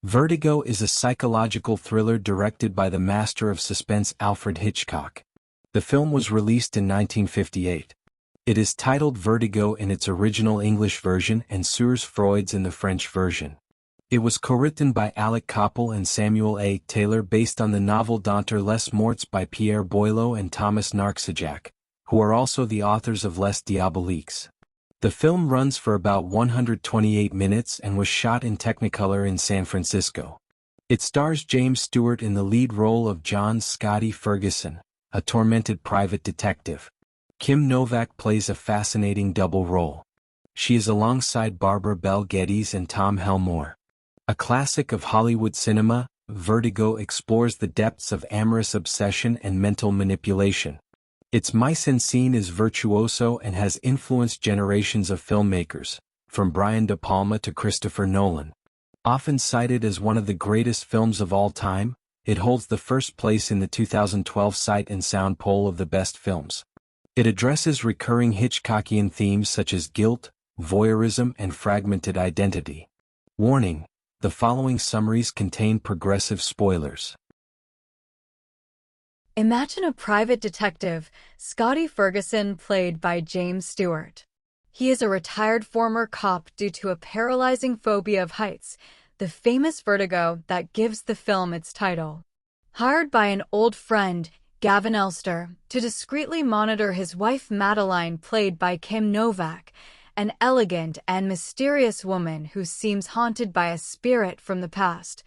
Vertigo is a psychological thriller directed by the master of suspense Alfred Hitchcock. The film was released in 1958. It is titled Vertigo in its original English version and Sur Freud's in the French version. It was co-written by Alec Koppel and Samuel A. Taylor based on the novel D'entre les Morts by Pierre Boileau and Thomas Narcejac, who are also the authors of Les Diaboliques. The film runs for about 128 minutes and was shot in Technicolor in San Francisco. It stars James Stewart in the lead role of John Scotty Ferguson, a tormented private detective. Kim Novak plays a fascinating double role. She is alongside Barbara Bel Geddes and Tom Helmore. A classic of Hollywood cinema, Vertigo explores the depths of amorous obsession and mental manipulation. Its mise-en-scene is virtuoso and has influenced generations of filmmakers, from Brian De Palma to Christopher Nolan. Often cited as one of the greatest films of all time, it holds the first place in the 2012 Sight and Sound poll of the best films. It addresses recurring Hitchcockian themes such as guilt, voyeurism, and fragmented identity. Warning: the following summaries contain progressive spoilers. Imagine a private detective, Scotty Ferguson, played by James Stewart. He is a retired former cop due to a paralyzing phobia of heights, the famous vertigo that gives the film its title. Hired by an old friend, Gavin Elster, to discreetly monitor his wife Madeline, played by Kim Novak, an elegant and mysterious woman who seems haunted by a spirit from the past,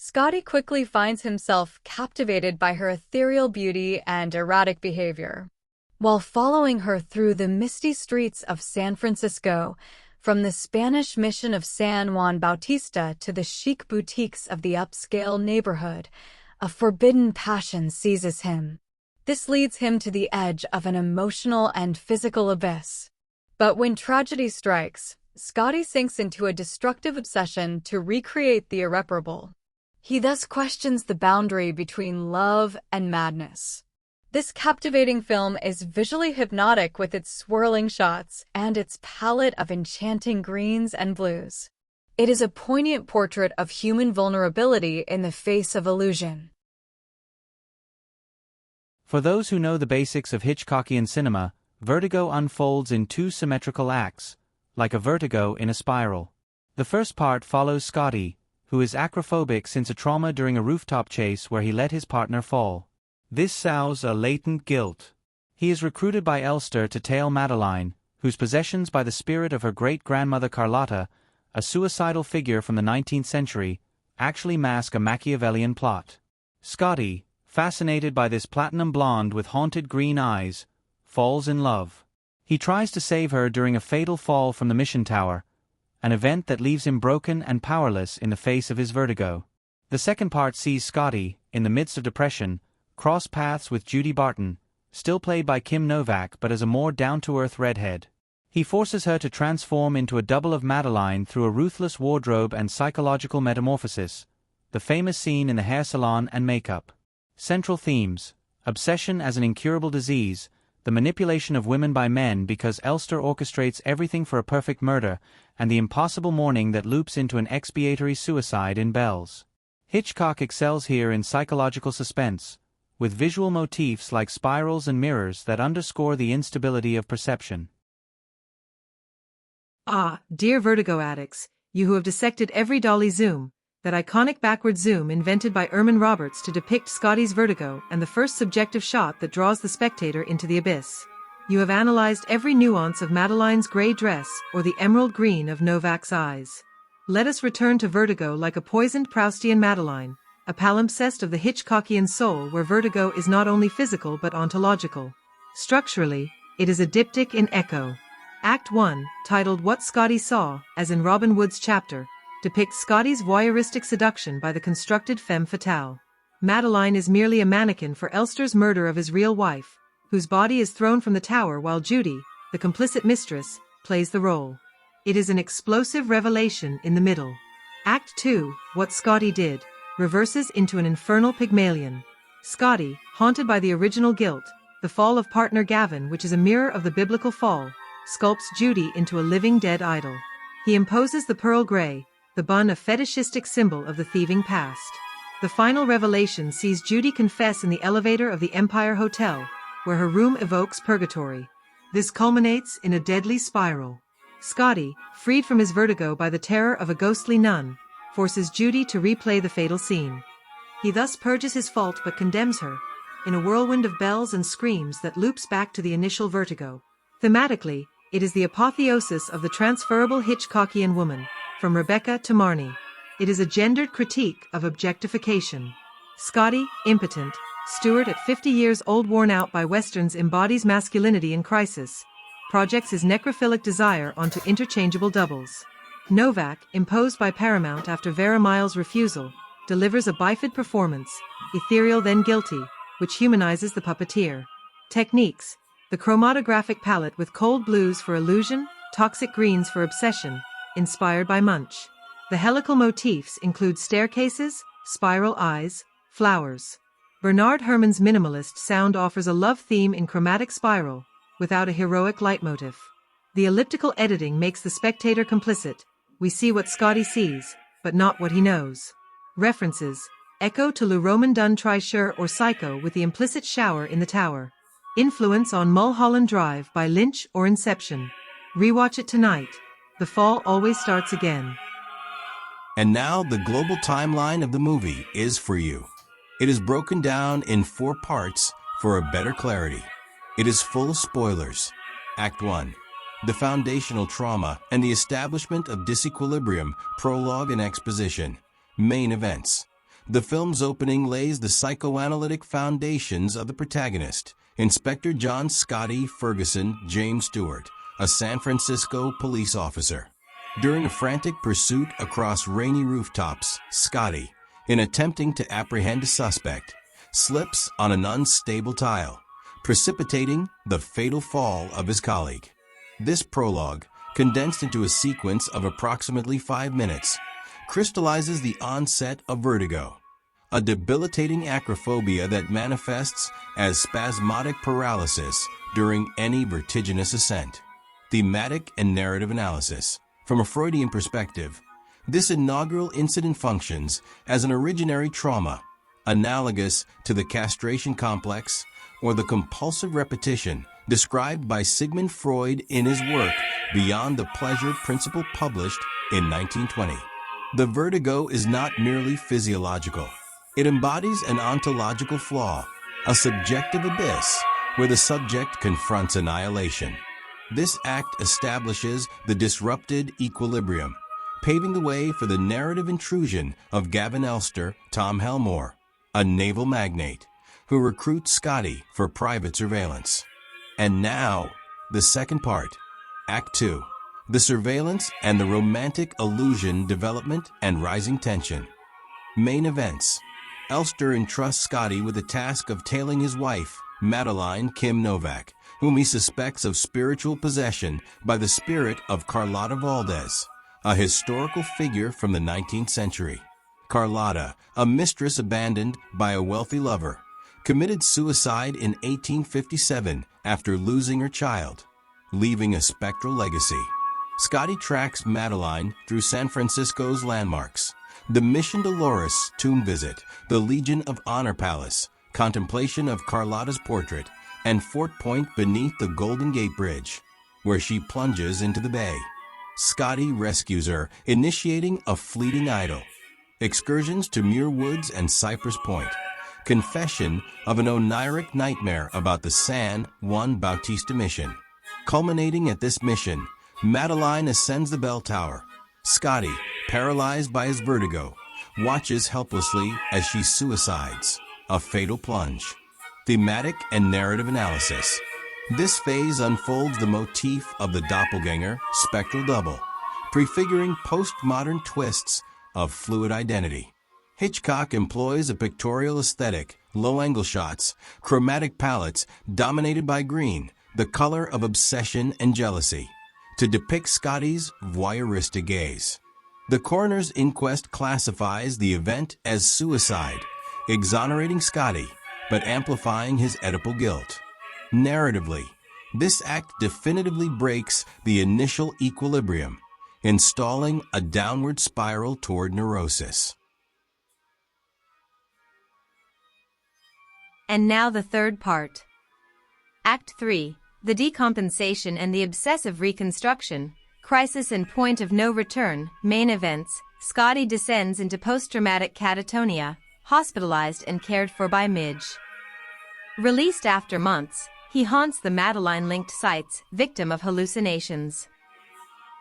Scotty quickly finds himself captivated by her ethereal beauty and erratic behavior. While following her through the misty streets of San Francisco, from the Spanish Mission of San Juan Bautista to the chic boutiques of the upscale neighborhood, a forbidden passion seizes him. This leads him to the edge of an emotional and physical abyss. But when tragedy strikes, Scotty sinks into a destructive obsession to recreate the irreparable. He thus questions the boundary between love and madness. This captivating film is visually hypnotic with its swirling shots and its palette of enchanting greens and blues. It is a poignant portrait of human vulnerability in the face of illusion. For those who know the basics of Hitchcockian cinema, Vertigo unfolds in two symmetrical acts, like a vertigo in a spiral. The first part follows Scotty, who is acrophobic since a trauma during a rooftop chase where he let his partner fall. This sows a latent guilt. He is recruited by Elster to tail Madeline, whose possessions by the spirit of her great-grandmother Carlotta, a suicidal figure from the 19th century, actually mask a Machiavellian plot. Scotty, fascinated by this platinum blonde with haunted green eyes, falls in love. He tries to save her during a fatal fall from the mission tower, an event that leaves him broken and powerless in the face of his vertigo. The second part sees Scotty, in the midst of depression, cross paths with Judy Barton, still played by Kim Novak but as a more down-to-earth redhead. He forces her to transform into a double of Madeline through a ruthless wardrobe and psychological metamorphosis, the famous scene in the hair salon and makeup. Central themes: obsession as an incurable disease, the manipulation of women by men because Elster orchestrates everything for a perfect murder, and the impossible mourning that loops into an expiatory suicide in Bells. Hitchcock excels here in psychological suspense, with visual motifs like spirals and mirrors that underscore the instability of perception. Ah, dear Vertigo addicts, you who have dissected every dolly zoom, that iconic backward zoom invented by Erman Roberts to depict Scotty's vertigo and the first subjective shot that draws the spectator into the abyss. You have analyzed every nuance of Madeline's gray dress or the emerald green of Novak's eyes. Let us return to Vertigo like a poisoned Proustian Madeline, a palimpsest of the Hitchcockian soul where vertigo is not only physical but ontological. Structurally, it is a diptych in echo. Act 1, titled What Scotty Saw, as in Robin Wood's chapter, depicts Scotty's voyeuristic seduction by the constructed femme fatale. Madeline is merely a mannequin for Elster's murder of his real wife, whose body is thrown from the tower while Judy, the complicit mistress, plays the role. It is an explosive revelation in the middle. Act 2, What Scotty Did, reverses into an infernal Pygmalion. Scotty, haunted by the original guilt, the fall of partner Gavin, which is a mirror of the biblical fall, sculpts Judy into a living dead idol. He imposes the pearl gray, the bun a fetishistic symbol of the thieving past. The final revelation sees Judy confess in the elevator of the Empire Hotel, where her room evokes purgatory. This culminates in a deadly spiral. Scotty, freed from his vertigo by the terror of a ghostly nun, forces Judy to replay the fatal scene. He thus purges his fault but condemns her, in a whirlwind of bells and screams that loops back to the initial vertigo. Thematically, it is the apotheosis of the transferable Hitchcockian woman, from Rebecca to Marnie. It is a gendered critique of objectification. Scotty, impotent, Stewart at 50 years old worn out by westerns embodies masculinity in crisis, projects his necrophilic desire onto interchangeable doubles. Novak, imposed by Paramount after Vera Miles' refusal, delivers a bifid performance, ethereal then guilty, which humanizes the puppeteer. Techniques: the chromatographic palette with cold blues for illusion, toxic greens for obsession, inspired by Munch. The helical motifs include staircases, spiral eyes, flowers. Bernard Herrmann's minimalist sound offers a love theme in chromatic spiral, without a heroic leitmotif. The elliptical editing makes the spectator complicit. We see what Scotty sees, but not what he knows. References: echo to Le Roman d'un Tricheur or Psycho with the implicit shower in the tower. Influence on Mulholland Drive by Lynch or Inception. Rewatch it tonight. The fall always starts again. And now the global timeline of the movie is for you. It is broken down in 4 parts for a better clarity. It is full of spoilers. Act 1. The foundational trauma and the establishment of disequilibrium, prologue and exposition. Main events. The film's opening lays the psychoanalytic foundations of the protagonist, Inspector John Scotty Ferguson James Stewart, a San Francisco police officer. During a frantic pursuit across rainy rooftops, Scotty, in attempting to apprehend a suspect, slips on an unstable tile, precipitating the fatal fall of his colleague. This prologue, condensed into a sequence of approximately 5 minutes, crystallizes the onset of vertigo, a debilitating acrophobia that manifests as spasmodic paralysis during any vertiginous ascent. Thematic and narrative analysis. From a Freudian perspective, this inaugural incident functions as an originary trauma, analogous to the castration complex or the compulsive repetition described by Sigmund Freud in his work Beyond the Pleasure Principle, published in 1920. The vertigo is not merely physiological. It embodies an ontological flaw, a subjective abyss where the subject confronts annihilation. This act establishes the disrupted equilibrium, paving the way for the narrative intrusion of Gavin Elster, Tom Helmore, a naval magnate who recruits Scotty for private surveillance. And now, the second part, Act 2, the surveillance and the romantic illusion development and rising tension. Main events. Elster entrusts Scotty with the task of tailing his wife, Madeline Kim Novak, whom he suspects of spiritual possession by the spirit of Carlotta Valdez, a historical figure from the 19th century. Carlotta, a mistress abandoned by a wealthy lover, committed suicide in 1857 after losing her child, leaving a spectral legacy. Scotty tracks Madeline through San Francisco's landmarks: the Mission Dolores tomb visit, the Legion of Honor Palace, contemplation of Carlotta's portrait, and Fort Point beneath the Golden Gate Bridge, where she plunges into the bay. Scotty rescues her, initiating a fleeting idyll. Excursions to Muir Woods and Cypress Point. Confession of an oniric nightmare about the San Juan Bautista mission. Culminating at this mission, Madeline ascends the bell tower. Scotty, paralyzed by his vertigo, watches helplessly as she suicides. A fatal plunge. Thematic and narrative analysis. This phase unfolds the motif of the doppelganger, spectral double, prefiguring postmodern twists of fluid identity. Hitchcock employs a pictorial aesthetic, low-angle shots, chromatic palettes dominated by green, the color of obsession and jealousy, to depict Scotty's voyeuristic gaze. The coroner's inquest classifies the event as suicide, exonerating Scotty, but amplifying his Oedipal guilt. Narratively, this act definitively breaks the initial equilibrium, installing a downward spiral toward neurosis. And now the third part. Act 3, the decompensation and the obsessive reconstruction, crisis and point of no return, main events. Scotty descends into post-traumatic catatonia, hospitalized and cared for by Midge. Released after months, he haunts the Madeline-linked sites, victim of hallucinations.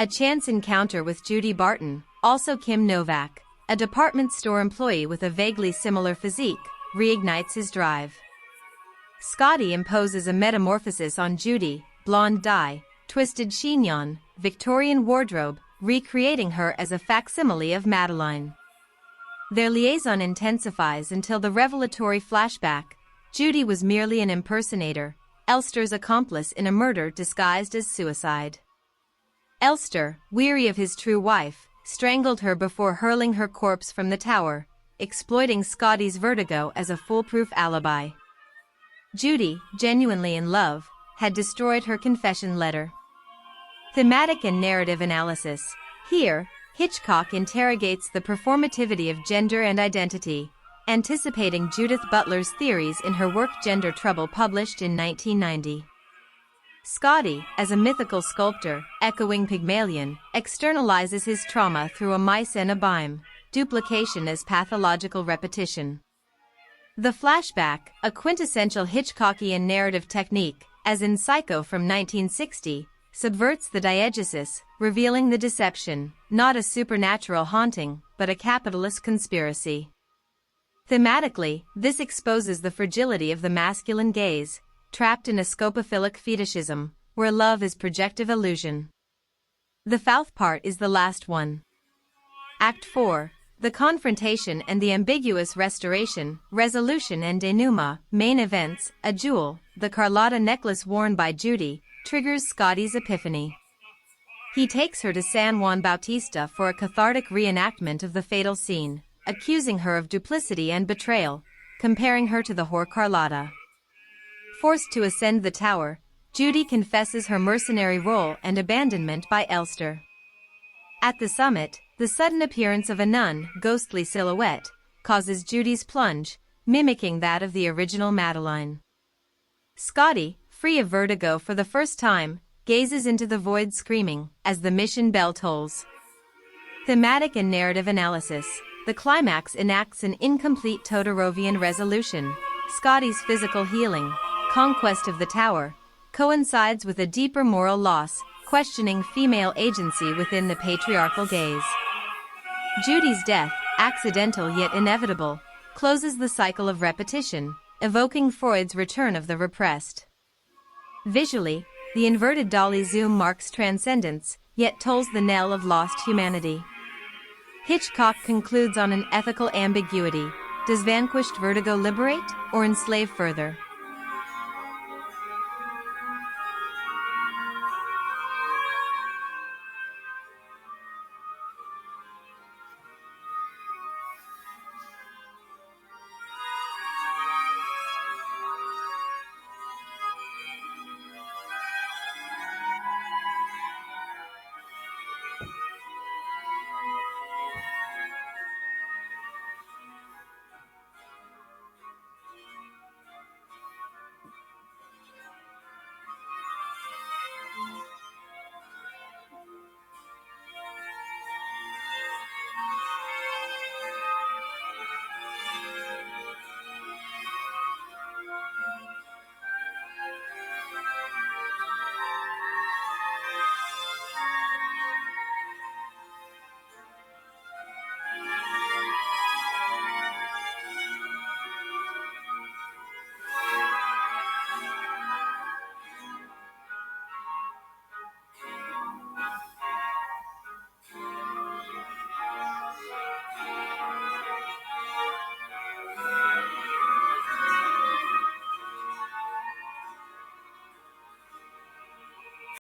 A chance encounter with Judy Barton, also Kim Novak, a department store employee with a vaguely similar physique, reignites his drive. Scotty imposes a metamorphosis on Judy, blonde dye, twisted chignon, Victorian wardrobe, recreating her as a facsimile of Madeline. Their liaison intensifies until the revelatory flashback. Judy was merely an impersonator, Elster's accomplice in a murder disguised as suicide. Elster, weary of his true wife, strangled her before hurling her corpse from the tower, exploiting Scotty's vertigo as a foolproof alibi. Judy, genuinely in love, had destroyed her confession letter. Thematic and narrative analysis. Here, Hitchcock interrogates the performativity of gender and identity, anticipating Judith Butler's theories in her work Gender Trouble, published in 1990. Scotty, as a mythical sculptor, echoing Pygmalion, externalizes his trauma through a mise en abîme, duplication as pathological repetition. The flashback, a quintessential Hitchcockian narrative technique, as in Psycho from 1960, subverts the diegesis, revealing the deception, not a supernatural haunting, but a capitalist conspiracy. Thematically, this exposes the fragility of the masculine gaze, trapped in a scopophilic fetishism, where love is projective illusion. The fourth part is the last one. Act 4, the confrontation and the ambiguous restoration, resolution and denouement, main events, a jewel, the Carlotta necklace worn by Judy, triggers Scotty's epiphany. He takes her to San Juan Bautista for a cathartic reenactment of the fatal scene, accusing her of duplicity and betrayal, comparing her to the whore Carlotta. Forced to ascend the tower, Judy confesses her mercenary role and abandonment by Elster. At the summit, the sudden appearance of a nun, ghostly silhouette, causes Judy's plunge, mimicking that of the original Madeline. Scotty, free of vertigo for the first time, gazes into the void screaming, as the mission bell tolls. Thematic and narrative analysis. The climax enacts an incomplete Todorovian resolution. Scotty's physical healing, conquest of the tower, coincides with a deeper moral loss, questioning female agency within the patriarchal gaze. Judy's death, accidental yet inevitable, closes the cycle of repetition, evoking Freud's return of the repressed. Visually, the inverted dolly zoom marks transcendence, yet tolls the knell of lost humanity. Hitchcock concludes on an ethical ambiguity. Does vanquished vertigo liberate, or enslave further?